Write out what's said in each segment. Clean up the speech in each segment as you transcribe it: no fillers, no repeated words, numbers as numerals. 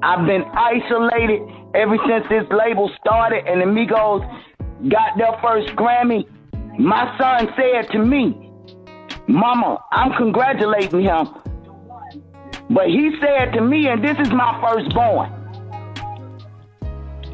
I've been isolated ever since this label started and the Migos got their first Grammy. My son said to me, Mama, I'm congratulating him. But he said to me, and this is my firstborn,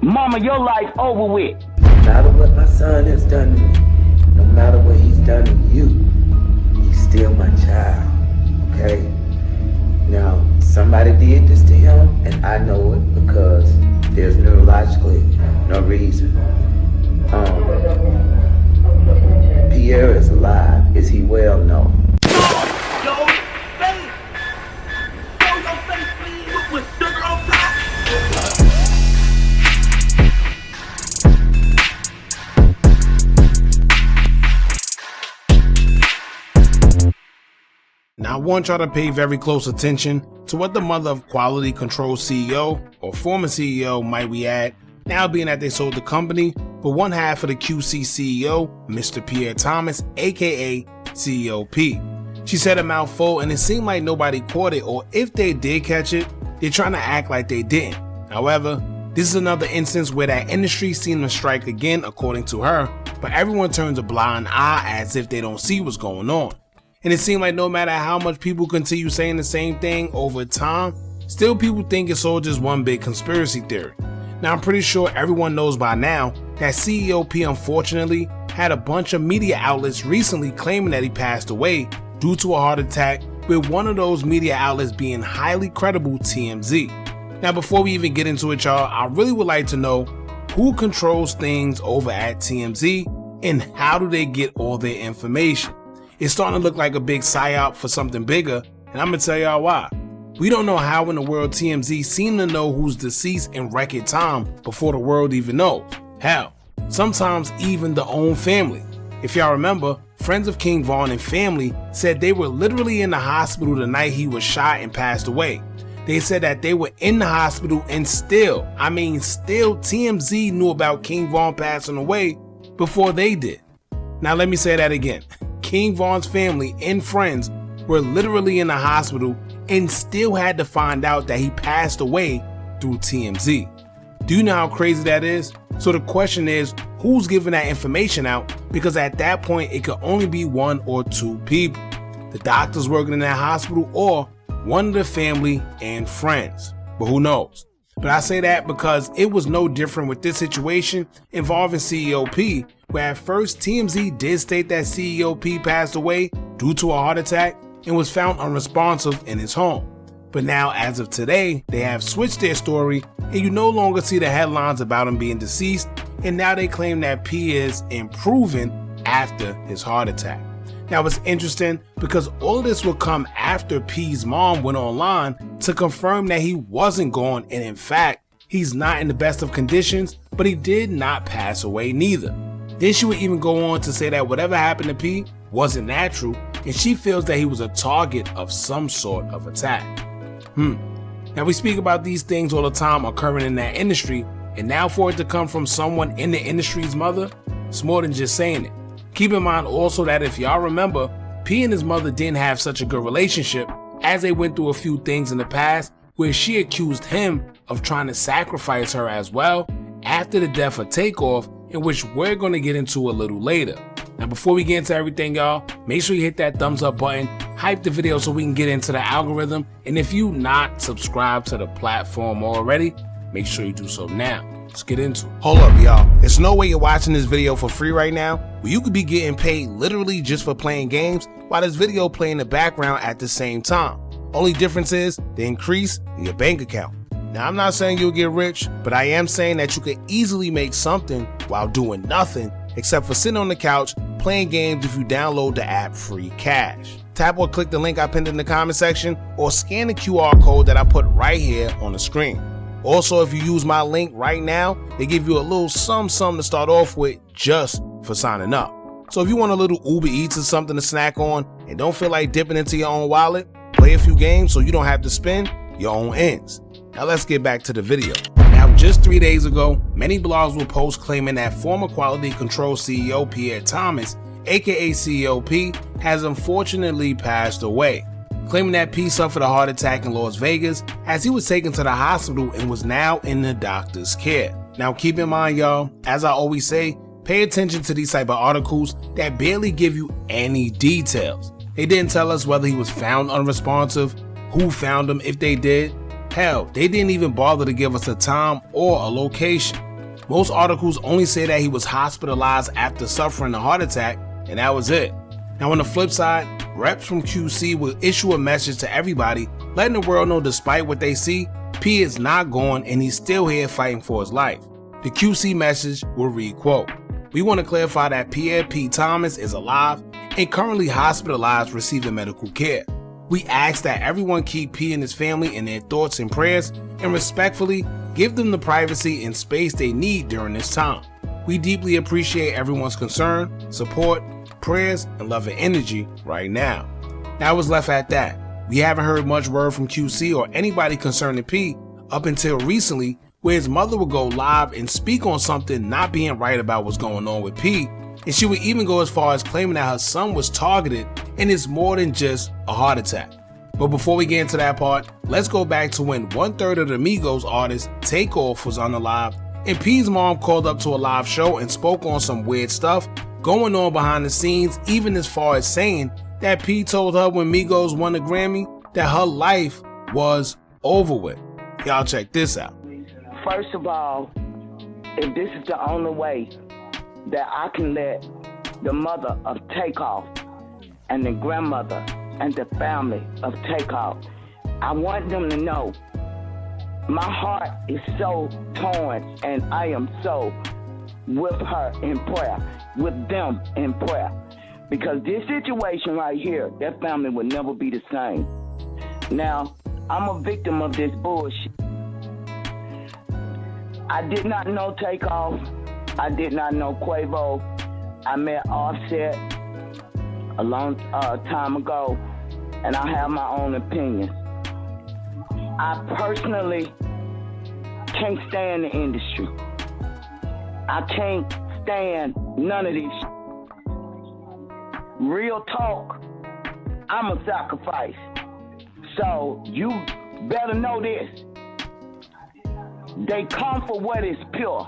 Mama, your life over with. No matter what my son has done to me, no matter what he's done to you, he's still my child, okay? Now, somebody did this to him, and I know it because there's neurologically no reason. Pierre is alive. Is he well? No. Now I want y'all to pay very close attention to what the mother of Quality Control CEO, or former CEO might we add, now being that they sold the company, but one half of the QC CEO, Mr. Pierre Thomas, aka CEOP. She said a mouthful and it seemed like nobody caught it, or if they did catch it, they're trying to act like they didn't. However, this is another instance where that industry seemed to strike again according to her, but everyone turns a blind eye as if they don't see what's going on. And it seemed like no matter how much people continue saying the same thing over time, still people think it's all just one big conspiracy theory. Now I'm pretty sure everyone knows by now that CEOP unfortunately had a bunch of media outlets recently claiming that he passed away due to a heart attack, with one of those media outlets being highly credible TMZ. Now before we even get into it, y'all, I really would like to know who controls things over at TMZ and how do they get all their information. It's starting to look like a big psyop for something bigger, and I'm gonna tell y'all why. We don't know how in the world TMZ seem to know who's deceased in record time before the world even knows. Hell, sometimes even the own family. If y'all remember, friends of King Von and family said they were literally in the hospital the night he was shot and passed away. They said that they were in the hospital and still TMZ knew about King Von passing away before they did. Now let me say that again. King Von's family and friends were literally in the hospital and still had to find out that he passed away through TMZ. Do you know how crazy that is? So the question is, who's giving that information out? Because at that point, it could only be one or two people. The doctors working in that hospital or one of the family and friends. But who knows? But I say that because it was no different with this situation involving CEOP, where at first TMZ did state that CEOP passed away due to a heart attack and was found unresponsive in his home. But now, as of today, they have switched their story and you no longer see the headlines about him being deceased, and now they claim that P is improving after his heart attack. Now it's interesting because all of this will come after P's mom went online to confirm that he wasn't gone, and in fact, he's not in the best of conditions, but he did not pass away neither. Then she would even go on to say that whatever happened to P wasn't natural, and she feels that he was a target of some sort of attack. Now we speak about these things all the time occurring in that industry, and now for it to come from someone in the industry's mother, it's more than just saying it. Keep in mind also that if y'all remember, P and his mother didn't have such a good relationship, as they went through a few things in the past where she accused him of trying to sacrifice her as well after the death of Takeoff, in which we're going to get into a little later. Now before we get into everything, y'all, make sure you hit that thumbs up button, hype the video so we can get into the algorithm, and if you not subscribed to the platform already, make sure you do so now. Let's get into it. Hold up, y'all. There's no way you're watching this video for free right now, where you could be getting paid literally just for playing games while this video play in the background at the same time. Only difference is the increase in your bank account. Now I'm not saying you'll get rich, but I am saying that you could easily make something while doing nothing except for sitting on the couch playing games if you download the app Free Cash. Tap or click the link I pinned in the comment section or scan the QR code that I put right here on the screen. Also, if you use my link right now, they give you a little something to start off with just for signing up. So if you want a little Uber Eats or something to snack on and don't feel like dipping into your own wallet, play a few games so you don't have to spend your own ends. Now let's get back to the video. Now just 3 days ago, many blogs will post claiming that former Quality Control CEO Pierre Thomas, aka CEOP, has unfortunately passed away. claiming that P suffered a heart attack in Las Vegas as he was taken to the hospital and was now in the doctor's care. Now keep in mind, y'all, as I always say, pay attention to these type of articles that barely give you any details. They didn't tell us whether he was found unresponsive, who found him if they did. Hell, they didn't even bother to give us a time or a location. Most articles only say that he was hospitalized after suffering a heart attack, and that was it. Now on the flip side, reps from QC will issue a message to everybody letting the world know despite what they see, P is not gone and he's still here fighting for his life. The QC message will read, quote, "We want to clarify that Pierre P. Thomas is alive and currently hospitalized receiving medical care. We ask that everyone keep P and his family in their thoughts and prayers and respectfully give them the privacy and space they need during this time. We deeply appreciate everyone's concern, support, prayers, and love and energy right now." That was left at that. We haven't heard much word from QC or anybody concerning P up until recently, where his mother would go live and speak on something not being right about what's going on with P, and she would even go as far as claiming that her son was targeted and it's more than just a heart attack. But before we get into that part, let's go back to when 1/3 of the Migos artist Takeoff was on the live, and P's mom called up to a live show and spoke on some weird stuff going on behind the scenes, even as far as saying that P told her when Migos won the Grammy that her life was over with. Y'all check this out. First of all, if this is the only way that I can let the mother of Takeoff and the grandmother and the family of Takeoff, I want them to know my heart is so torn and I am so with her in prayer, with them in prayer. Because this situation right here, that family will never be the same. Now, I'm a victim of this bullshit. I did not know Takeoff. I did not know Quavo. I met Offset a long time ago, and I have my own opinion. I personally can't stand the industry. I can't stand none of this. Real talk, I'm a sacrifice. So you better know this. They come for what is pure.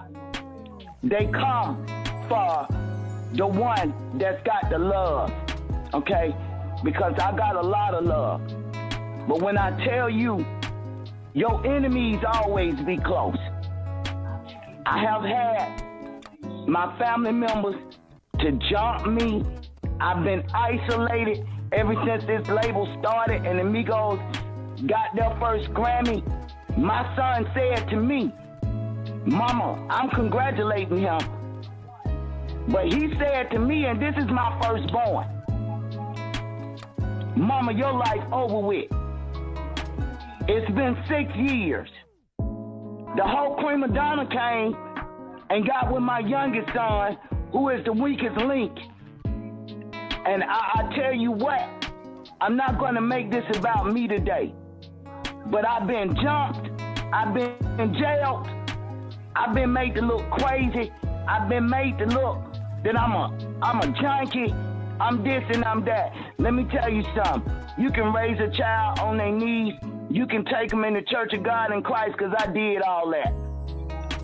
They come for the one that's got the love, okay? Because I got a lot of love. But when I tell you, your enemies always be close. I have had my family members to jump me. I've been isolated ever since this label started and the Migos got their first Grammy. My son said to me, "Mama, I'm congratulating him." But he said to me, and this is my firstborn, "Mama, your life over with." It's been 6 years. The whole prima donna came and got with my youngest son, who is the weakest link. And I tell you what, I'm not going to make this about me today. But I've been jumped, I've been jailed, I've been made to look crazy, I've been made to look that I'm a junkie, I'm this and I'm that. Let me tell you something. You can raise a child on their knees, you can take them in the Church of God in Christ, because I did all that.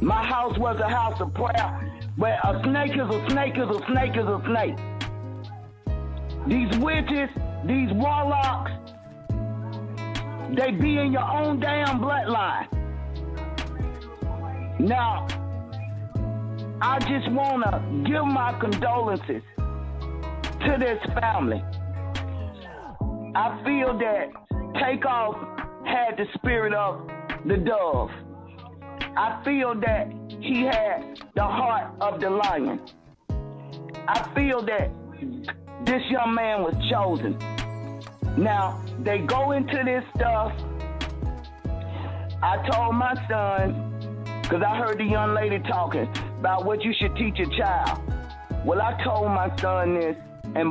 My house was a house of prayer, but a snake is a snake is a snake is a snake. These witches, these warlocks, they be in your own damn bloodline. Now, I just want to give my condolences to this family. I feel that Takeoff had the spirit of the dove. I feel that he had the heart of the lion. I feel that this young man was chosen. Now, they go into this stuff. I told my son, because I heard the young lady talking about what you should teach a child. Well, I told my son this, and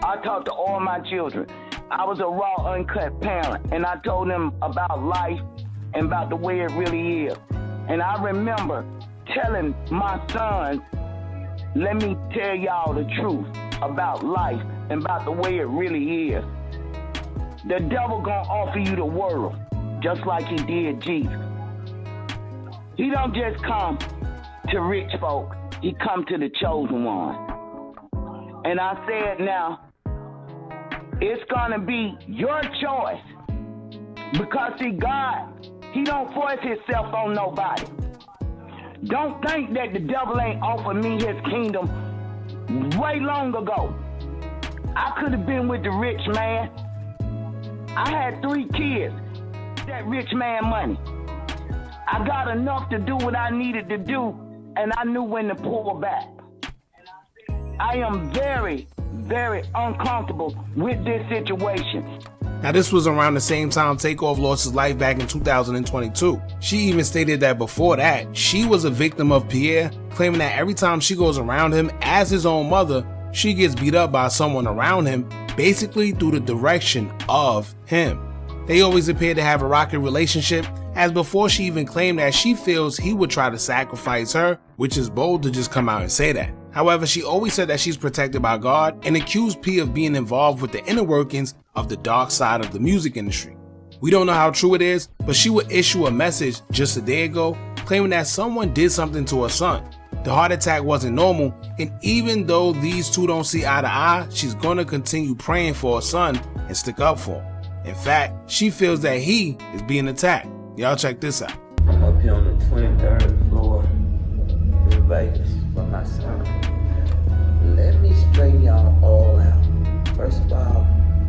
I talked to all my children. I was a raw, uncut parent, and I told them about life and about the way it really is. And I remember telling my sons, let me tell y'all the truth about life and about the way it really is. the devil gonna offer you the world, just like he did Jesus. He don't just come to rich folk, he come to the chosen one. And I said now, it's gonna be your choice. Because see, God, he don't force himself on nobody. Don't think that the devil ain't offered me his kingdom way long ago. I could have been with the rich man. I had 3 kids, that rich man money. I got enough to do what I needed to do, and I knew when to pull back. I am very, very uncomfortable with this situation. Now, this was around the same time Takeoff lost his life back in 2022. She even stated that before that, she was a victim of Pierre, claiming that every time she goes around him as his own mother, she gets beat up by someone around him, basically through the direction of him. They always appear to have a rocky relationship, as before she even claimed that she feels he would try to sacrifice her, which is bold to just come out and say that. However, she always said that she's protected by God and accused P of being involved with the inner workings of the dark side of the music industry. We don't know how true it is, but she would issue a message just a day ago claiming that someone did something to her son. The heart attack wasn't normal, and even though these two don't see eye to eye, she's gonna continue praying for her son and stick up for him. In fact, she feels that he is being attacked. Y'all check this out. I'm up here on the 23rd floor in Vegas for my son. Let me straighten y'all all out. First of all,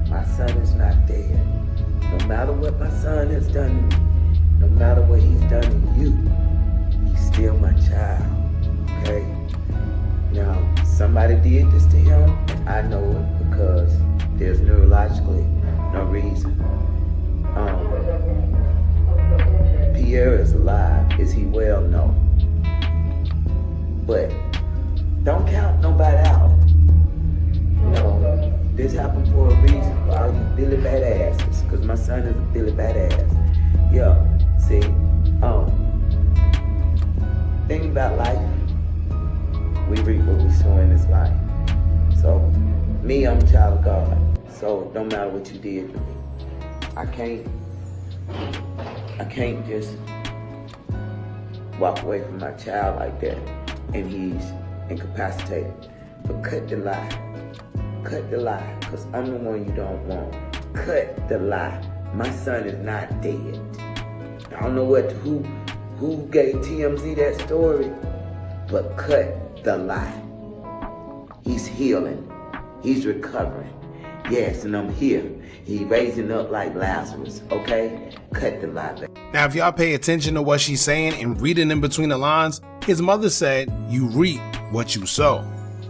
my son is not dead. No matter what my son has done to me, no matter what he's done to you, he's still my child, okay? Now, somebody did this to him, and I know it because there's neurologically no reason. Pierre is alive. Is he well? No. But don't count nobody out. You know, this happened for a reason. For all you Billy Badasses, because my son is a Billy Badass. Yeah, see, think about life. We reap what we sow in this life. So, me, I'm a child of God. So, it don't matter what you did to me. I can't just walk away from my child like that and he's incapacitated. But cut the lie, because I'm the one you don't want. Cut the lie. My son is not dead. I don't know who gave TMZ that story, but cut the lie. He's healing. He's recovering. Yes, and I'm here. He raising up like Lazarus, okay? Cut the lie back. Now, if y'all pay attention to what she's saying and reading in between the lines, his mother said, you reap what you sow.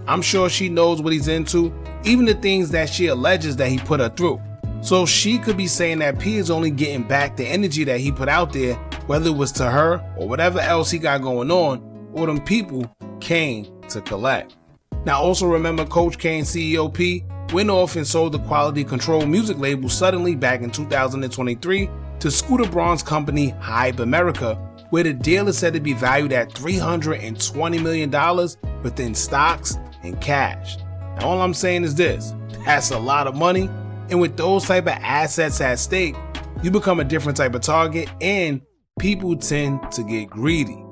I'm sure she knows what he's into, even the things that she alleges that he put her through. So she could be saying that P is only getting back the energy that he put out there, whether it was to her or whatever else he got going on, or them people came to collect. Now also remember Coach K and CEO P went off and sold the quality control music label suddenly back in 2023 to Scooter Braun's company Hype America, where the deal is said to be valued at $320 million within stocks and cash. Now all I'm saying is this, that's a lot of money, and with those type of assets at stake, you become a different type of target and people tend to get greedy.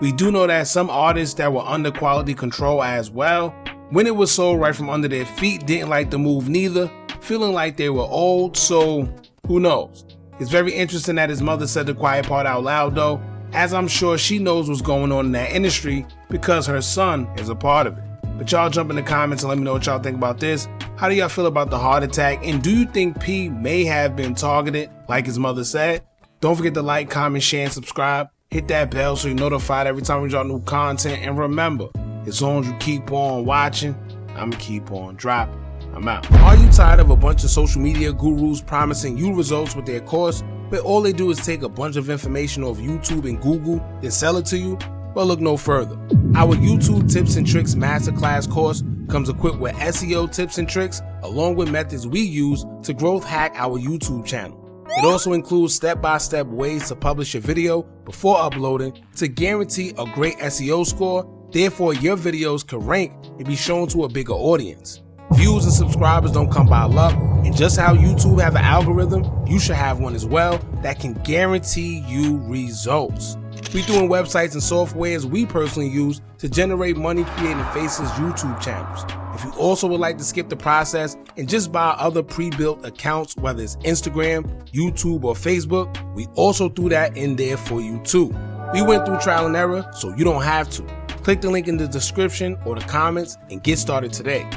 We do know that some artists that were under quality control as well, when it was sold right from under their feet, didn't like the move neither, feeling like they were old, so who knows. It's very interesting that his mother said the quiet part out loud though, as I'm sure she knows what's going on in that industry because her son is a part of it. But y'all jump in the comments and let me know what y'all think about this. How do y'all feel about the heart attack, and do you think P may have been targeted like his mother said? Don't forget to like, comment, share, and subscribe. Hit that bell so you're notified every time we drop new content, and remember, as long as you keep on watching, I'ma keep on dropping. I'm out. Are you tired of a bunch of social media gurus promising you results with their course, but all they do is take a bunch of information off YouTube and Google and sell it to you? Well, look no further. Our YouTube Tips and Tricks Masterclass course comes equipped with SEO tips and tricks along with methods we use to growth hack our YouTube channel. It also includes step-by-step ways to publish your video before uploading to guarantee a great SEO score, therefore your videos can rank and be shown to a bigger audience. Views and subscribers don't come by luck, And just how YouTube have an algorithm, you should have one as well that can guarantee you results. We're doing websites and softwares we personally use to generate money creating Faces YouTube channels. If you also would like to skip the process and just buy other pre-built accounts, whether it's Instagram, YouTube, or Facebook, we also threw that in there for you too. We went through trial and error, so you don't have to. Click the link in the description or the comments and get started today.